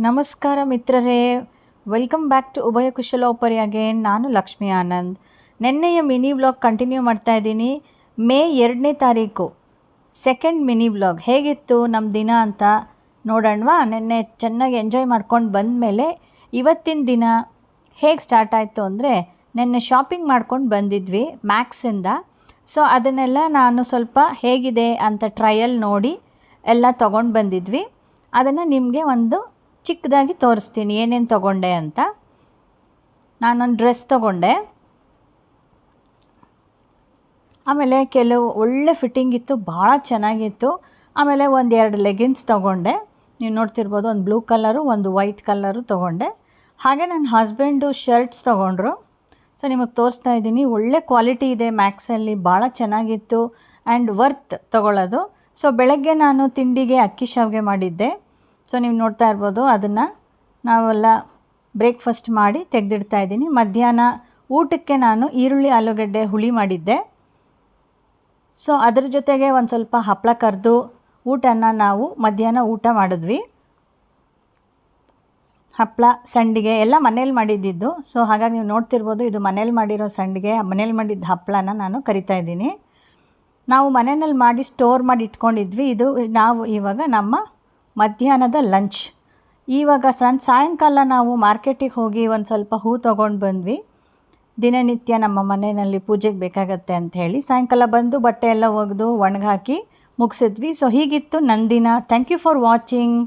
ನಮಸ್ಕಾರ ಮಿತ್ರರೇ, welcome back to ಉಭಯ ಕುಶಲೋಪರಿ ಅಗೇನ್. ನಾನು ಲಕ್ಷ್ಮಿ ಆನಂದ್. ನಿನ್ನೆಯ ಮಿನಿ ವ್ಲಾಗ್ ಕಂಟಿನ್ಯೂ ಮಾಡ್ತಾ ಇದ್ದೀನಿ. ಮೇ 2ನೇ ತಾರೀಕು ಸೆಕೆಂಡ್ ಮಿನಿ ವ್ಲಾಗ್ ಹೇಗಿತ್ತು ನಮ್ಮ ದಿನ ಅಂತ ನೋಡೋಣವಾ. ನಿನ್ನೆ ಚೆನ್ನಾಗಿ ಎಂಜಾಯ್ ಮಾಡ್ಕೊಂಡು ಬಂದಮೇಲೆ ಇವತ್ತಿನ ದಿನ ಹೇಗೆ ಸ್ಟಾರ್ಟ್ ಆಯಿತು ಅಂದರೆ, ನಿನ್ನೆ ಶಾಪಿಂಗ್ ಮಾಡ್ಕೊಂಡು ಬಂದಿದ್ವಿ ಮ್ಯಾಕ್ಸಿಂದ. ಸೊ ಅದನ್ನೆಲ್ಲ ನಾನು ಸ್ವಲ್ಪ ಹೇಗಿದೆ ಅಂತ ಟ್ರಯಲ್ ನೋಡಿ ಎಲ್ಲ ತೊಗೊಂಡು ಬಂದಿದ್ವಿ. ಅದನ್ನು ನಿಮಗೆ ಒಂದು ಚಿಕ್ಕದಾಗಿ ತೋರಿಸ್ತೀನಿ ಏನೇನು ತೊಗೊಂಡೆ ಅಂತ. ನಾನೊಂದು ಡ್ರೆಸ್ ತೊಗೊಂಡೆ, ಆಮೇಲೆ ಕೆಲವು ಒಳ್ಳೆ ಫಿಟ್ಟಿಂಗ್ ಇತ್ತು, ಭಾಳ ಚೆನ್ನಾಗಿತ್ತು. ಆಮೇಲೆ ಒಂದೆರಡು ಲೆಗಿನ್ಸ್ ತೊಗೊಂಡೆ, ನೀವು ನೋಡ್ತಿರ್ಬೋದು. ಒಂದು ಬ್ಲೂ ಕಲರು, ಒಂದು ವೈಟ್ ಕಲರು ತೊಗೊಂಡೆ. ಹಾಗೆ ನನ್ನ ಹಸ್ಬೆಂಡು ಶರ್ಟ್ಸ್ ತೊಗೊಂಡ್ರು. ಸೊ ನಿಮಗೆ ತೋರಿಸ್ತಾ ಇದ್ದೀನಿ. ಒಳ್ಳೆ ಕ್ವಾಲಿಟಿ ಇದೆ ಮ್ಯಾಕ್ಸಲ್ಲಿ, ಭಾಳ ಚೆನ್ನಾಗಿತ್ತು ಆ್ಯಂಡ್ ವರ್ತ್ ತೊಗೊಳ್ಳೋದು. ಸೊ ಬೆಳಗ್ಗೆ ನಾನು ತಿಂಡಿಗೆ ಅಕ್ಕಿ ಶಾವಿಗೆ ಮಾಡಿದ್ದೆ. ಸೊ ನೀವು ನೋಡ್ತಾ ಇರ್ಬೋದು, ಅದನ್ನು ನಾವೆಲ್ಲ ಬ್ರೇಕ್ಫಾಸ್ಟ್ ಮಾಡಿ ತೆಗೆದಿಡ್ತಾ ಇದ್ದೀನಿ. ಮಧ್ಯಾಹ್ನ ಊಟಕ್ಕೆ ನಾನು ಈರುಳ್ಳಿ ಆಲೂಗಡ್ಡೆ ಹುಳಿ ಮಾಡಿದ್ದೆ. ಸೊ ಅದ್ರ ಜೊತೆಗೆ ಒಂದು ಸ್ವಲ್ಪ ಹಪ್ಪಳ ಕರೆದು ಊಟನ ನಾವು ಮಧ್ಯಾಹ್ನ ಊಟ ಮಾಡಿದ್ವಿ. ಹಪ್ಪಳ, ಸಂಡಿಗೆ ಎಲ್ಲ ಮನೇಲಿ ಮಾಡಿದ್ದಿದ್ದು. ಸೊ ಹಾಗಾಗಿ ನೀವು ನೋಡ್ತಿರ್ಬೋದು, ಇದು ಮನೇಲಿ ಮಾಡಿರೋ ಸಂಡಿಗೆ, ಮನೇಲಿ ಮಾಡಿದ್ದ ಹಪ್ಪಳನ ನಾನು ಕರಿತಾ ಇದ್ದೀನಿ. ನಾವು ಮನೆಯಲ್ಲಿ ಮಾಡಿ ಸ್ಟೋರ್ ಮಾಡಿ ಇಟ್ಕೊಂಡಿದ್ವಿ. ಇದು ನಾವು ಇವಾಗ ನಮ್ಮ ಮಧ್ಯಾಹ್ನದ ಲಂಚ್. ಇವಾಗ ಸಾಯಂಕಾಲ ನಾವು ಮಾರ್ಕೆಟಿಗೆ ಹೋಗಿ ಒಂದು ಸ್ವಲ್ಪ ಹೂ ತೊಗೊಂಡು ಬಂದ್ವಿ. ದಿನನಿತ್ಯ ನಮ್ಮ ಮನೆಯಲ್ಲಿ ಪೂಜೆಗೆ ಬೇಕಾಗತ್ತೆ ಅಂಥೇಳಿ ಸಾಯಂಕಾಲ ಬಂದು ಬಟ್ಟೆ ಎಲ್ಲ ಒಗೆದು ಒಣಗಾಕಿ ಮುಗಿಸಿದ್ವಿ. ಸೊ ಹೀಗಿತ್ತು ನನ್ನ ದಿನ. Thank you for watching.